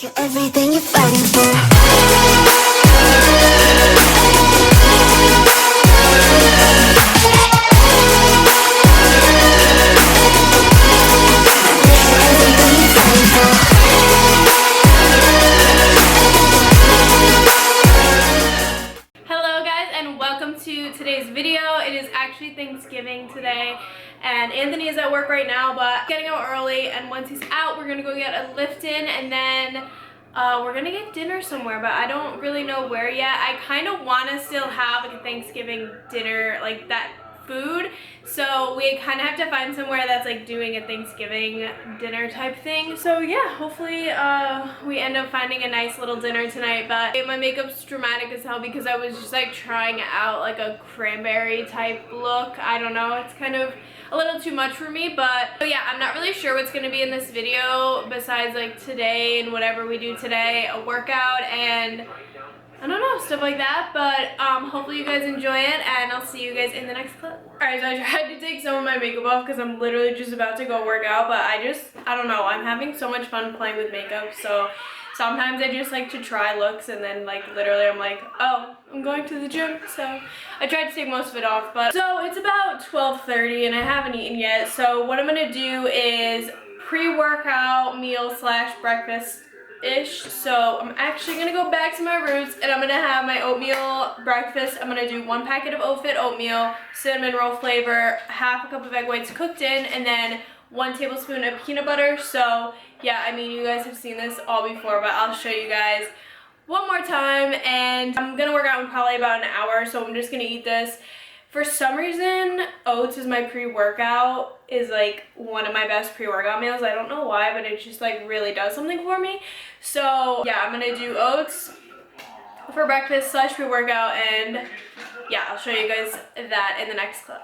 You're everything you're fighting for. Hello guys, and welcome to today's video. It is actually Thanksgiving today, and Anthony is at work right now, but getting out early, and once he's out, we're gonna go get a lift in, and then we're gonna get dinner somewhere, but I don't really know where yet. I kind of want to still have like a Thanksgiving dinner, like that food, so we kind of have to find somewhere that's like doing a Thanksgiving dinner type thing. So yeah, hopefully we end up finding a nice little dinner tonight. But my makeup's dramatic as hell because I was just like trying out like a cranberry type look. I don't know, it's kind of a little too much for me, but yeah, I'm not really sure what's going to be in this video besides like today and whatever we do today, a workout and I don't know, stuff like that. But hopefully you guys enjoy it, and I'll see you guys in the next clip. Alright, so I tried to take some of my makeup off because I'm literally just about to go work out, but I don't know, I'm having so much fun playing with makeup, so sometimes I just like to try looks, and then like literally I'm like, oh, I'm going to the gym, so I tried to take most of it off. But so it's about 12:30 and I haven't eaten yet, so what I'm gonna do is pre-workout meal slash breakfast ish. So I'm actually gonna go back to my roots, and I'm gonna have my oatmeal breakfast. I'm gonna do 1 packet of Oat-Fit oatmeal, cinnamon roll flavor, half a cup of egg whites cooked in, and then 1 tablespoon of peanut butter. So yeah, I mean, you guys have seen this all before, but I'll show you guys one more time. And I'm gonna work out in probably about an hour, so I'm just gonna eat this. For some reason, oats is my pre-workout, is like one of my best pre-workout meals. I don't know why, but it just like really does something for me. So yeah, I'm gonna do oats for breakfast slash pre-workout, and yeah, I'll show you guys that in the next clip.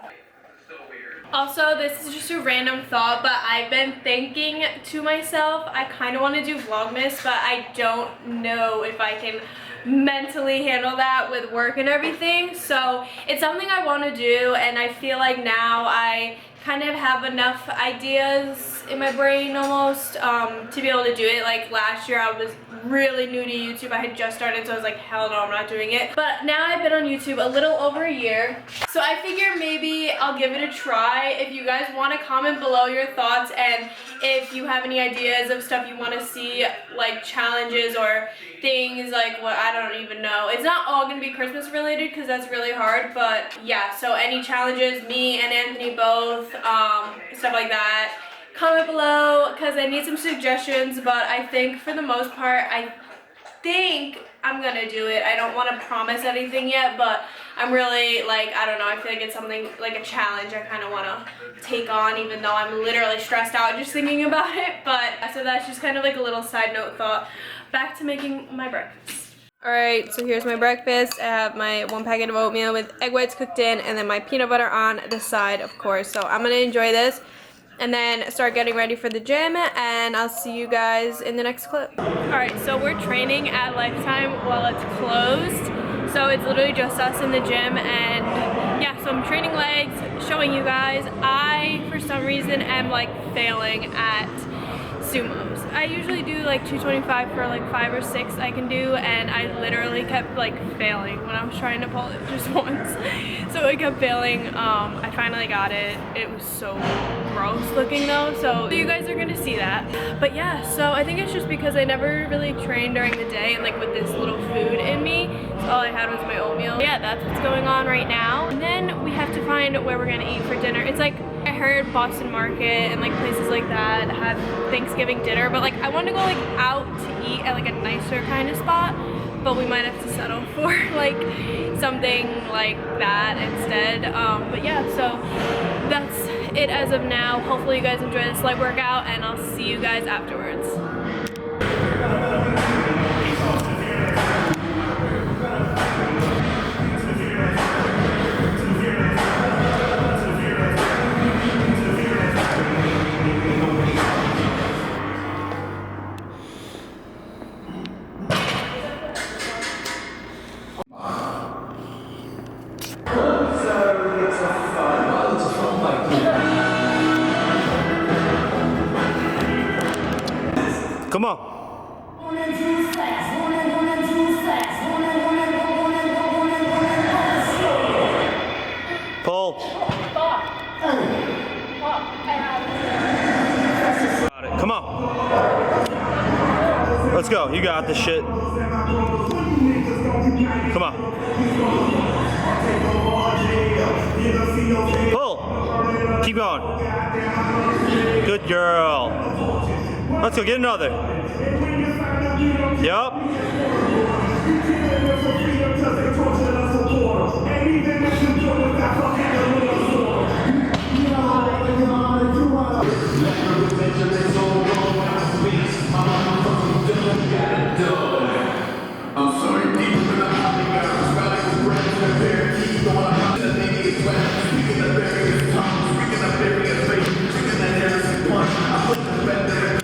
Also, this is just a random thought, but I've been thinking to myself, I kind of want to do Vlogmas, but I don't know if I can mentally handle that with work and everything. So it's something I want to do, and I feel like now I kind of have enough ideas in my brain almost to be able to do it. Like last year I was really new to YouTube. I had just started, so I was like, hell no, I'm not doing it. But now I've been on YouTube a little over a year, so I figure maybe I'll give it a try. If you guys want to comment below your thoughts, and if you have any ideas of stuff you want to see, like challenges or things like what, I don't even know. It's not all gonna be Christmas related because that's really hard, but yeah, so any challenges, me and Anthony both, stuff like that, comment below because I need some suggestions. But I think for the most part, I think I'm gonna do it. I don't want to promise anything yet, but I'm really like, I don't know, I feel like it's something like a challenge I kind of want to take on, even though I'm literally stressed out just thinking about it. But so that's just kind of like a little side note thought. Back to making my breakfast. Alright, so here's my breakfast. I have my 1 packet of oatmeal with egg whites cooked in, and then my peanut butter on the side, of course. So I'm gonna enjoy this and then start getting ready for the gym, and I'll see you guys in the next clip. Alright, so we're training at Lifetime while it's closed, so it's literally just us in the gym. And yeah, so I'm training legs, showing you guys. I, for some reason, am like failing at Sumos. I usually do like 225 for like 5 or 6 I can do, and I literally kept like failing when I was trying to pull it just once. So I kept failing. I finally got it. It was so gross looking though, so you guys are gonna see that. But yeah, so I think it's just because I never really trained during the day, and like with this little food in me, so all I had was my oatmeal. Yeah, that's what's going on right now. And then we have to find where we're gonna eat for dinner. It's like, I heard Boston Market and like places like that have Thanksgiving dinner, but like I want to go like out to eat at like a nicer kind of spot, but we might have to settle for like something like that instead. But yeah, so that's it as of now. Hopefully you guys enjoy this light workout, and I'll see you guys afterwards. Pull. Got it. Come on. Let's go. You got this shit. Come on. Pull. Keep going. Good girl. Let's go get another. Yup. I'm sorry, deeper than a hobby got spelling was breath in the bare keys, going on the name is wet, speaking the various tongues, speaking the various faith, drinking the Harrison punch, I put the bed there,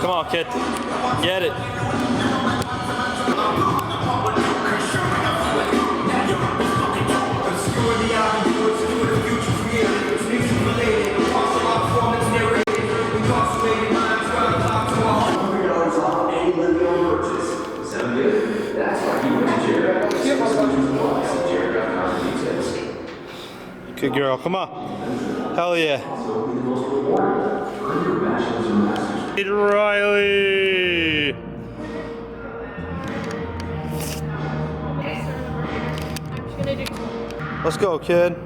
Come on, kid. Get it. Good girl. Come on. Hell yeah. Paigereilly. Let's go, kid.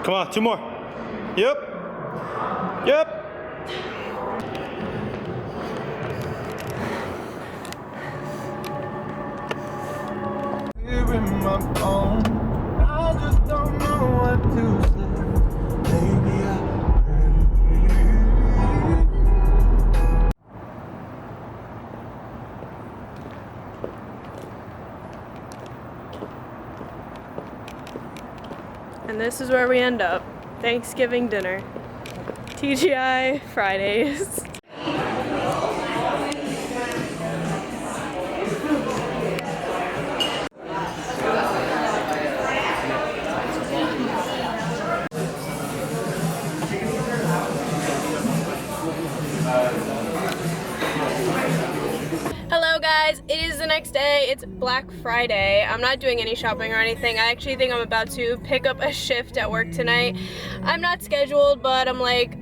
Come on, two more. Yep. Yep. Here in my phone, I just don't know what to say. Maybe I And this is where we end up. Thanksgiving dinner. TGI Fridays. Hello guys, it is the next day. It's Black Friday. I'm not doing any shopping or anything. I actually think I'm about to pick up a shift at work tonight. I'm not scheduled, but I'm like,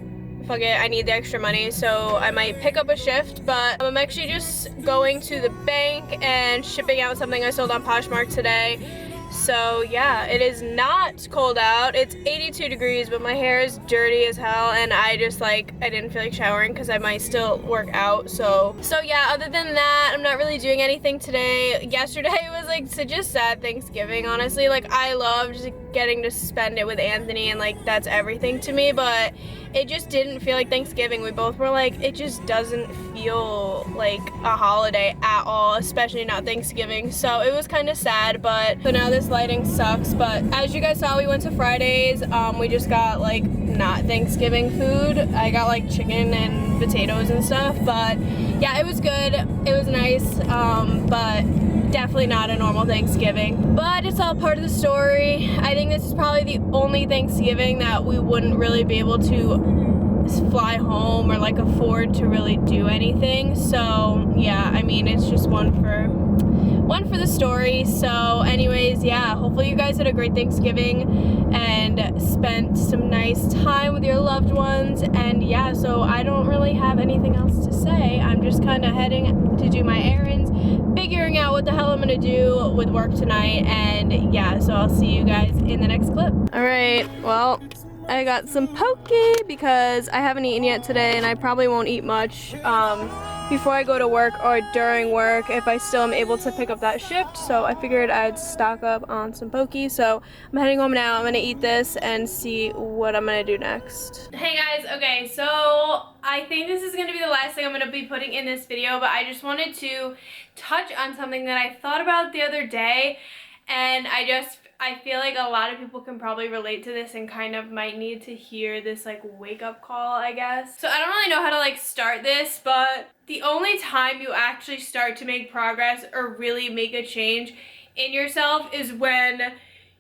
fuck it, I need the extra money, so I might pick up a shift. But I'm actually just going to the bank and shipping out something I sold on Poshmark today. So yeah, it is not cold out. It's 82 degrees, but my hair is dirty as hell, and I didn't feel like showering because I might still work out. So yeah, other than that, I'm not really doing anything today. Yesterday was like such a sad Thanksgiving, honestly. Like, I love just getting to spend it with Anthony, and like that's everything to me, but it just didn't feel like Thanksgiving. We both were like, it just doesn't feel like a holiday at all, especially not Thanksgiving. So it was kind of sad, but so now this lighting sucks. But as you guys saw, we went to Fridays. We just got like not Thanksgiving food. I got like chicken and potatoes and stuff, but yeah, it was good. It was nice, but definitely not a normal Thanksgiving, but it's all part of the story. I think this is probably the only Thanksgiving that we wouldn't really be able to fly home or like afford to really do anything. So yeah, I mean, it's just one for the story. So anyways, yeah, hopefully you guys had a great Thanksgiving and spent some nice time with your loved ones. And yeah, so I don't really have anything else to say. I'm just kind of heading to do my errands, figuring out what the hell I'm gonna do with work tonight. And yeah, so I'll see you guys in the next clip. All right, well, I got some poke because I haven't eaten yet today, and I probably won't eat much before I go to work or during work if I still am able to pick up that shift. So I figured I'd stock up on some poke. So I'm heading home now. I'm gonna eat this and see what I'm gonna do next. Hey guys, okay, so I think this is gonna be the last thing I'm gonna be putting in this video, but I just wanted to touch on something that I thought about the other day, and I feel like a lot of people can probably relate to this and kind of might need to hear this like wake up call, I guess. So I don't really know how to like start this, but the only time you actually start to make progress or really make a change in yourself is when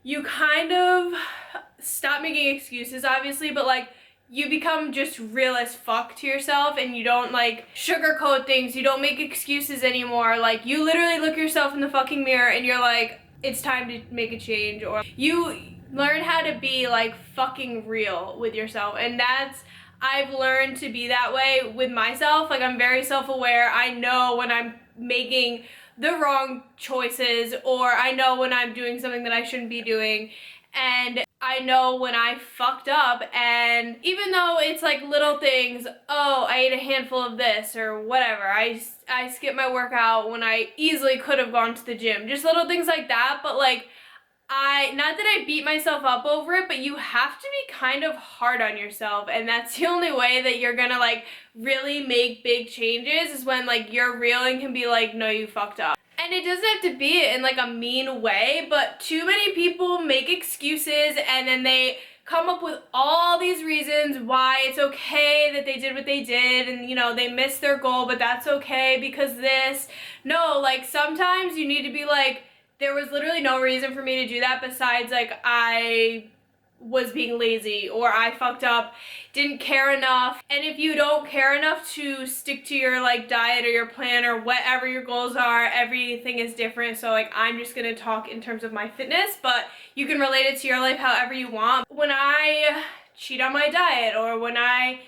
you kind of stop making excuses, obviously, but like you become just real as fuck to yourself and you don't like sugarcoat things, you don't make excuses anymore. Like you literally look yourself in the fucking mirror and you're like, it's time to make a change, or you learn how to be like fucking real with yourself. And I've learned to be that way with myself. Like I'm very self-aware. I know when I'm making the wrong choices, or I know when I'm doing something that I shouldn't be doing, and I know when I fucked up. And even though it's like little things, oh, I ate a handful of this or whatever, I skipped my workout when I easily could have gone to the gym, just little things like that. But like not that I beat myself up over it, but you have to be kind of hard on yourself, and that's the only way that you're gonna like really make big changes, is when like you're real and can be like, no, you fucked up. And it doesn't have to be in like a mean way, but too many people make excuses and then they come up with all these reasons why it's okay that they did what they did, and you know, they missed their goal, but that's okay because this. No, like sometimes you need to be like, there was literally no reason for me to do that besides like I was being lazy, or I fucked up, didn't care enough. And if you don't care enough to stick to your like diet or your plan or whatever your goals are, everything is different. So like I'm just gonna talk in terms of my fitness, but you can relate it to your life however you want. When I cheat on my diet, or when I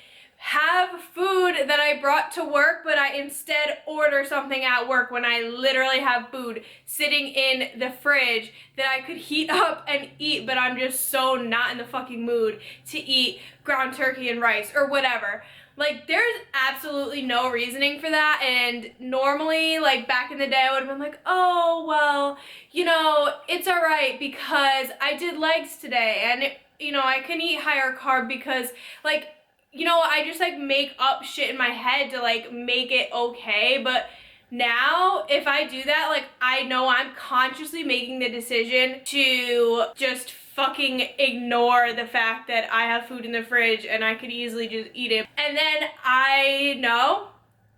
have food that I brought to work but I instead order something at work, when I literally have food sitting in the fridge that I could heat up and eat, but I'm just so not in the fucking mood to eat ground turkey and rice or whatever. Like there's absolutely no reasoning for that. And normally, like back in the day, I would have been like, oh well, you know, it's alright because I did legs today, and you know, I can eat higher carb because like, you know, I just like make up shit in my head to like make it okay. But now if I do that, like I know I'm consciously making the decision to just fucking ignore the fact that I have food in the fridge and I could easily just eat it. And then I know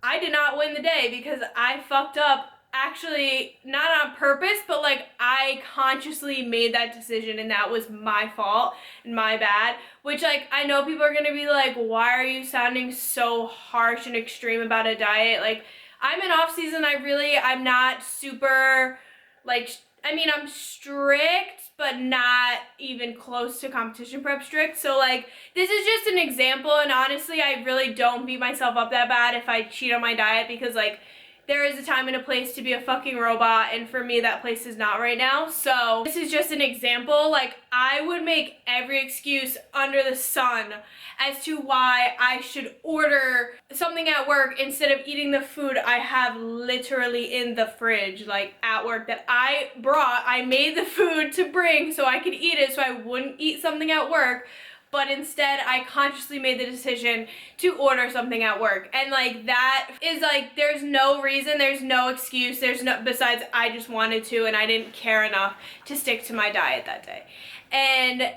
I did not win the day because I fucked up. Actually, not on purpose, but like I consciously made that decision, and that was my fault and my bad. Which like I know people are gonna be like, why are you sounding so harsh and extreme about a diet? Like I'm in off season. I'm not super like, I mean, I'm strict, but not even close to competition prep strict. So like this is just an example, and honestly I really don't beat myself up that bad if I cheat on my diet, because like there is a time and a place to be a fucking robot, and for me that place is not right now. So this is just an example. Like, I would make every excuse under the sun as to why I should order something at work instead of eating the food I have literally in the fridge, like at work, that I brought. I made the food to bring so I could eat it, so I wouldn't eat something at work. But instead I consciously made the decision to order something at work. And like, that is like, there's no reason, there's no excuse, there's no, besides I just wanted to and I didn't care enough to stick to my diet that day. And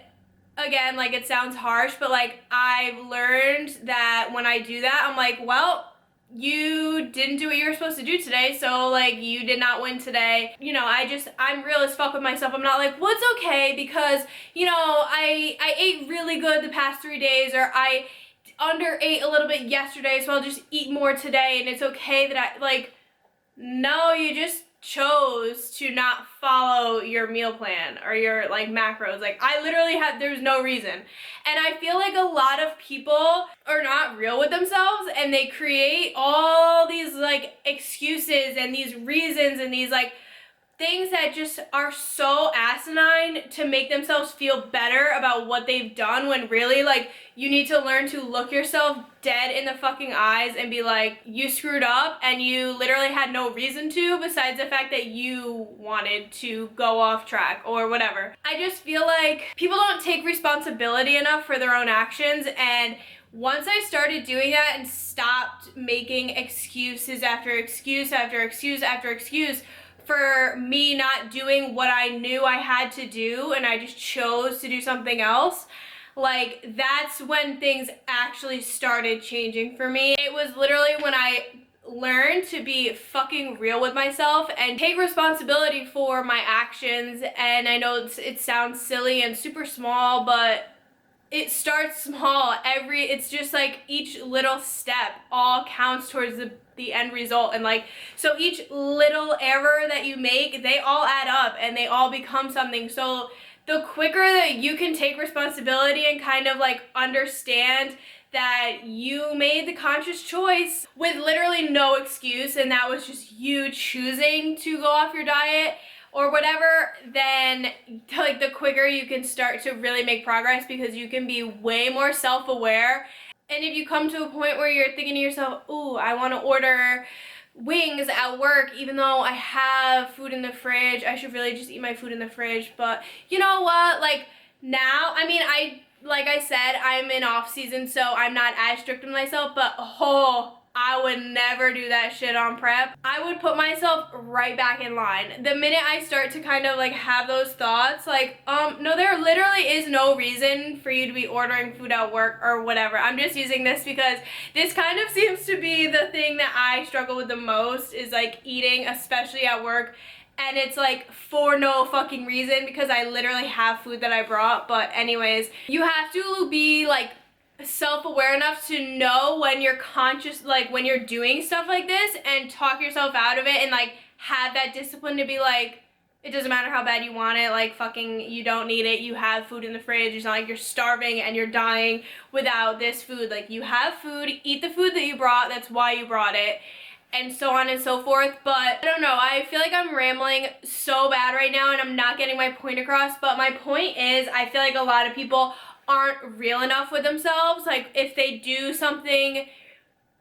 again, like, it sounds harsh, but like, I've learned that when I do that, I'm like, well, you didn't do what you were supposed to do today, so like, you did not win today. You know, I'm real as fuck with myself. I'm not like, well, it's okay because, you know, I ate really good the past 3 days, or I under ate a little bit yesterday, so I'll just eat more today and it's okay that I, like, no, you just chose to not follow your meal plan or your like macros. Like, I literally had, there's no reason. And I feel like a lot of people are not real with themselves and they create all these like excuses and these reasons and these like things that just are so asinine to make themselves feel better about what they've done, when really, like, you need to learn to look yourself dead in the fucking eyes and be like, you screwed up and you literally had no reason to, besides the fact that you wanted to go off track or whatever. I just feel like people don't take responsibility enough for their own actions, and once I started doing that and stopped making excuses after excuse after excuse after excuse for me not doing what I knew I had to do, and I just chose to do something else, like, that's when things actually started changing for me. It was literally when I learned to be fucking real with myself and take responsibility for my actions. And I know it sounds silly and super small, but it starts small. It's just like each little step all counts towards the end result. And like, so each little error that you make, they all add up and they all become something. So the quicker that you can take responsibility and kind of like understand that you made the conscious choice with literally no excuse, and that was just you choosing to go off your diet or whatever, then like the quicker you can start to really make progress, because you can be way more self-aware. And if you come to a point where you're thinking to yourself, ooh, I want to order wings at work even though I have food in the fridge, I should really just eat my food in the fridge. But you know what, like, now, I mean, like I said, I'm in off season, so I'm not as strict with myself, but I would never do that shit on prep. I would put myself right back in line. The minute I start to kind of like have those thoughts, like, no, there literally is no reason for you to be ordering food at work or whatever. I'm just using this because this kind of seems to be the thing that I struggle with the most, is like eating, especially at work. And it's like for no fucking reason, because I literally have food that I brought. But anyways, you have to be like self-aware enough to know when you're conscious, like when you're doing stuff like this, and talk yourself out of it, and like have that discipline to be like, it doesn't matter how bad you want it, like fucking you don't need it, you have food in the fridge. It's not like you're starving and you're dying without this food. Like, you have food, eat the food that you brought, that's why you brought it, and so on and so forth. But I don't know, I feel like I'm rambling so bad right now and I'm not getting my point across. But my point is, I feel like a lot of people aren't real enough with themselves. Like, if they do something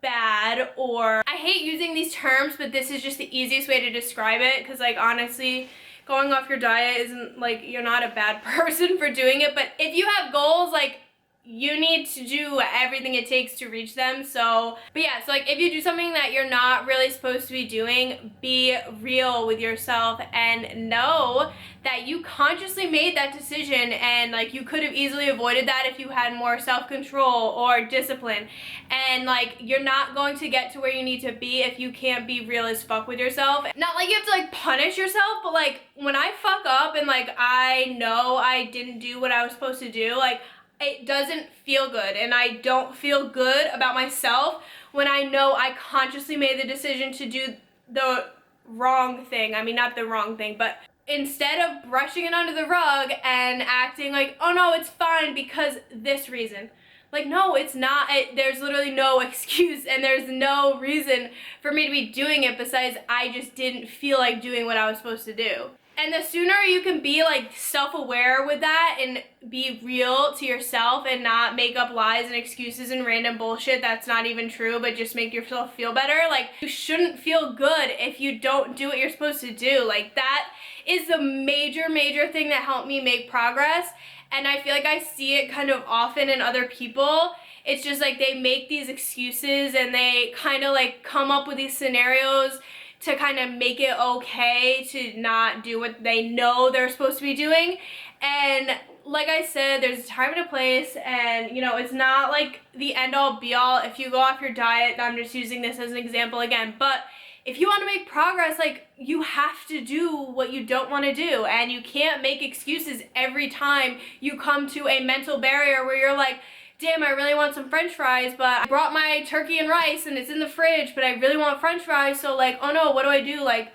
bad, or I hate using these terms, but this is just the easiest way to describe it, because like, honestly, going off your diet isn't like, you're not a bad person for doing it, but if you have goals, like, you need to do everything it takes to reach them. So, but yeah, so like, if you do something that you're not really supposed to be doing, be real with yourself and know that you consciously made that decision, and like, you could have easily avoided that if you had more self-control or discipline. And like, you're not going to get to where you need to be if you can't be real as fuck with yourself. Not like you have to like punish yourself, but like, when I fuck up and like, I know I didn't do what I was supposed to do, like, it doesn't feel good, and I don't feel good about myself when I know I consciously made the decision to do the wrong thing. I mean, not the wrong thing, but instead of brushing it under the rug and acting like, oh no, it's fine because this reason. Like, no, it's not. There's literally no excuse and there's no reason for me to be doing it besides I just didn't feel like doing what I was supposed to do. And the sooner you can be like self-aware with that and be real to yourself and not make up lies and excuses and random bullshit that's not even true, but just make yourself feel better. Like, you shouldn't feel good if you don't do what you're supposed to do. Like, that is the major thing that helped me make progress. And I feel like I see it kind of often in other people. It's just like they make these excuses and they kind of like come up with these scenarios to kind of make it okay to not do what they know they're supposed to be doing. And like I said, there's a time and a place, and you know, it's not like the end all be all if you go off your diet. I'm just using this as an example again, but if you want to make progress, like, you have to do what you don't want to do, and you can't make excuses every time you come to a mental barrier where you're like, damn, I really want some french fries, but I brought my turkey and rice and it's in the fridge, but I really want french fries, so like, oh no, what do I do? Like,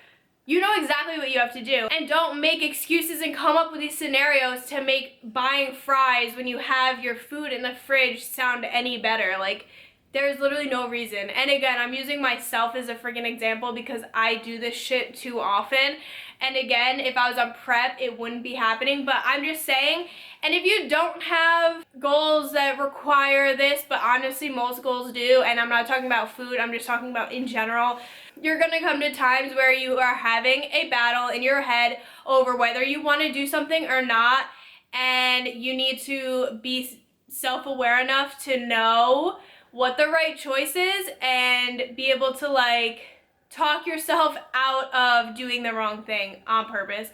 you know exactly what you have to do. And don't make excuses and come up with these scenarios to make buying fries when you have your food in the fridge sound any better. Like, there's literally no reason. And again, I'm using myself as a freaking example because I do this shit too often. And again, if I was on prep, it wouldn't be happening, but I'm just saying. And if you don't have goals that require this, but honestly, most goals do, and I'm not talking about food, I'm just talking about in general, you're gonna come to times where you are having a battle in your head over whether you wanna do something or not, and you need to be self-aware enough to know what the right choice is and be able to like talk yourself out of doing the wrong thing on purpose,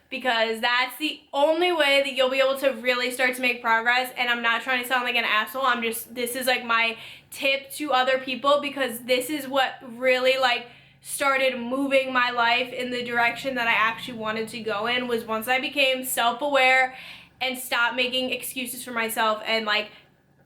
because that's the only way that you'll be able to really start to make progress. And I'm not trying to sound like an asshole, I'm just, this is like my tip to other people, because this is what really like started moving my life in the direction that I actually wanted to go in, was once I became self-aware and stopped making excuses for myself and like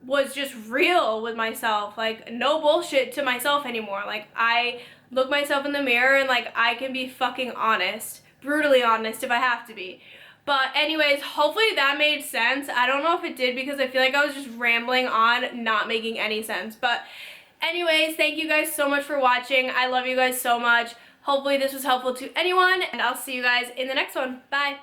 was just real with myself, like no bullshit to myself anymore. Like, I look myself in the mirror and like I can be fucking honest, brutally honest if I have to be. But anyways, hopefully that made sense. I don't know if it did because I feel like I was just rambling on, not making any sense. But anyways, thank you guys so much for watching. I love you guys so much. Hopefully this was helpful to anyone, and I'll see you guys in the next one. Bye.